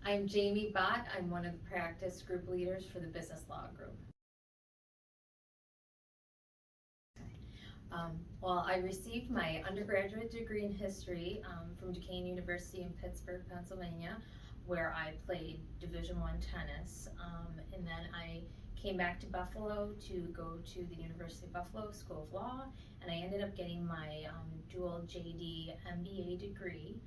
I'm Jamie Batt. I'm one of the practice group leaders for the business law group. Well, I received my undergraduate degree in history from Duquesne University in Pittsburgh, Pennsylvania, where I played Division I tennis. And then I came back to Buffalo to go to the University of Buffalo School of Law, and I ended up getting my dual JD MBA degree.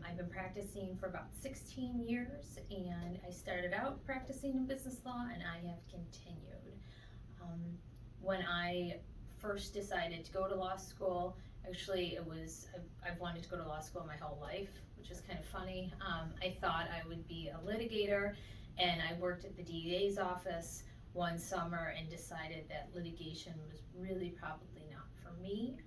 I've been practicing for about 16 years, and I started out practicing in business law, and I have continued. When I first decided to go to law school, actually I've wanted to go to law school my whole life, which is kind of funny. I thought I would be a litigator, and I worked at the DA's office one summer and decided that litigation was really probably not for me.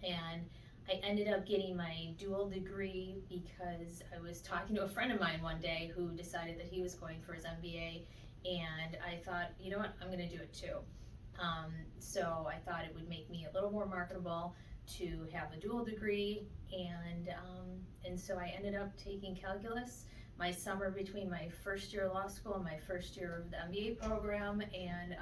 And I ended up getting my dual degree because I was talking to a friend of mine one day who decided that he was going for his MBA, and I thought, you know what, I'm gonna do it too. So I thought it would make me a little more marketable to have a dual degree, and so I ended up taking calculus my summer between my first year of law school and my first year of the MBA program, and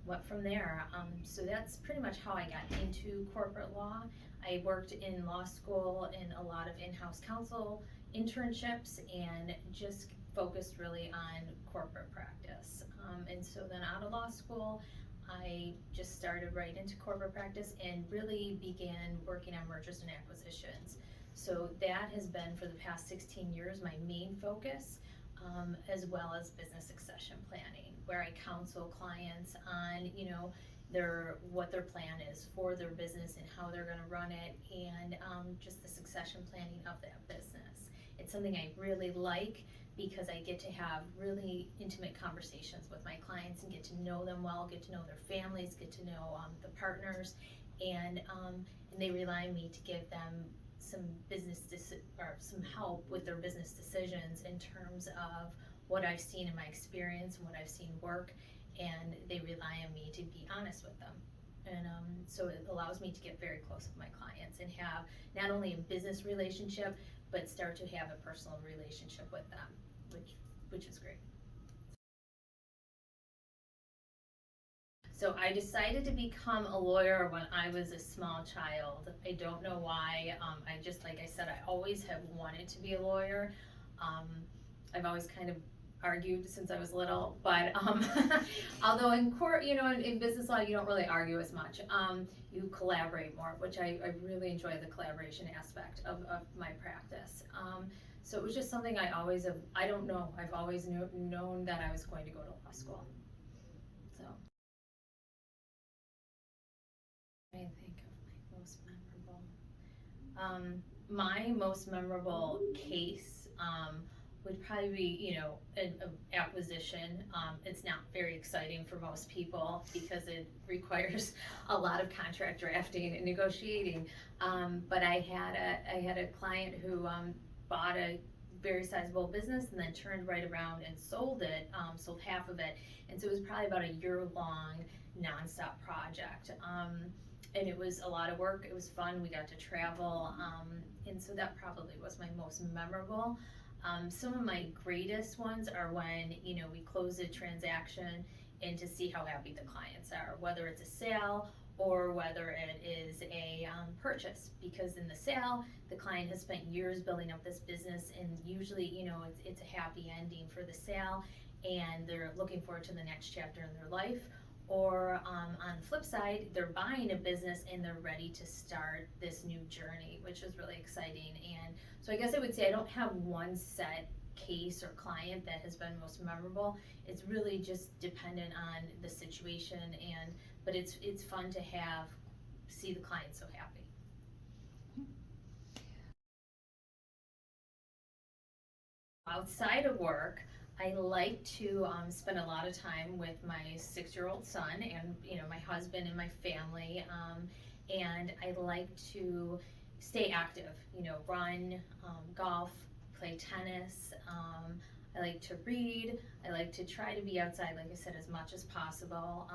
went from there. So that's pretty much how I got into corporate law. I worked in law school in a lot of in-house counsel internships and just focused really on corporate practice. And so then out of law school, I just started right into corporate practice and really began working on mergers and acquisitions. So that has been, for the past 16 years, my main focus, as well as business succession planning, where I counsel clients on, what their plan is for their business and how they're gonna run it, and just the succession planning of that business. It's something I really like because I get to have really intimate conversations with my clients and get to know them well, get to know their families, get to know the partners, and they rely on me to give them some some help with their business decisions in terms of what I've seen in my experience and what I've seen work, and they rely on me to be honest with them. And so it allows me to get very close with my clients and have not only a business relationship, but start to have a personal relationship with them, which is great. So I decided to become a lawyer when I was a small child. I don't know why. I just, like I said, I always have wanted to be a lawyer. I've always kind of argued since I was little, but although in court, in business law, you don't really argue as much. You collaborate more, which I really enjoy the collaboration aspect of my practice. So it was just something I always have, I don't know, I've always known that I was going to go to law school. So I think of my most memorable. My most memorable case would probably be, an acquisition. It's not very exciting for most people because it requires a lot of contract drafting and negotiating. But I had a client who bought a very sizable business and then turned right around and sold it, sold half of it. And so it was probably about a year-long nonstop project. And it was a lot of work. It was fun. We got to travel. And so that probably was my most memorable. Some of my greatest ones are when, we close a transaction and to see how happy the clients are, whether it's a sale or whether it is a purchase. Because in the sale, the client has spent years building up this business, and usually, it's a happy ending for the sale, and they're looking forward to the next chapter in their life. Or on the flip side, they're buying a business and they're ready to start this new journey, which is really exciting. And so I guess I would say I don't have one set case or client that has been most memorable. It's really just dependent on the situation, but it's fun to see the client so happy. Outside of work, I like to spend a lot of time with my 6-year-old son and my husband and my family, and I like to stay active. Run, golf, play tennis. I like to read. I like to try to be outside, like I said, as much as possible.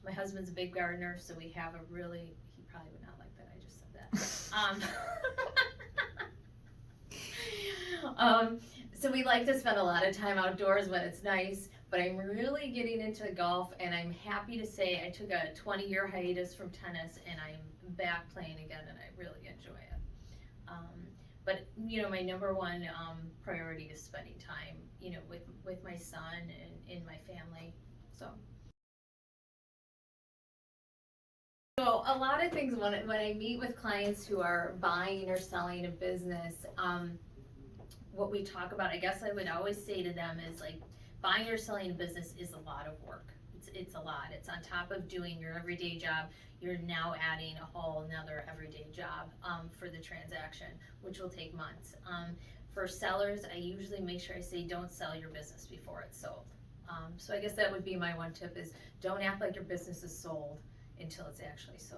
My husband's a big gardener, so we have he probably would not like that I just said that. So we like to spend a lot of time outdoors when it's nice, but I'm really getting into golf, and I'm happy to say I took a 20-year hiatus from tennis, and I'm back playing again, and I really enjoy it. But my number one priority is spending time, with my son and in my family. So a lot of things when I meet with clients who are buying or selling a business, what we talk about, I guess I would always say to them is like, buying or selling a business is a lot of work. It's a lot. It's on top of doing your everyday job. You're now adding a whole another everyday job for the transaction, which will take months. For sellers, I usually make sure I say don't sell your business before it's sold. So I guess that would be my one tip is don't act like your business is sold until it's actually sold.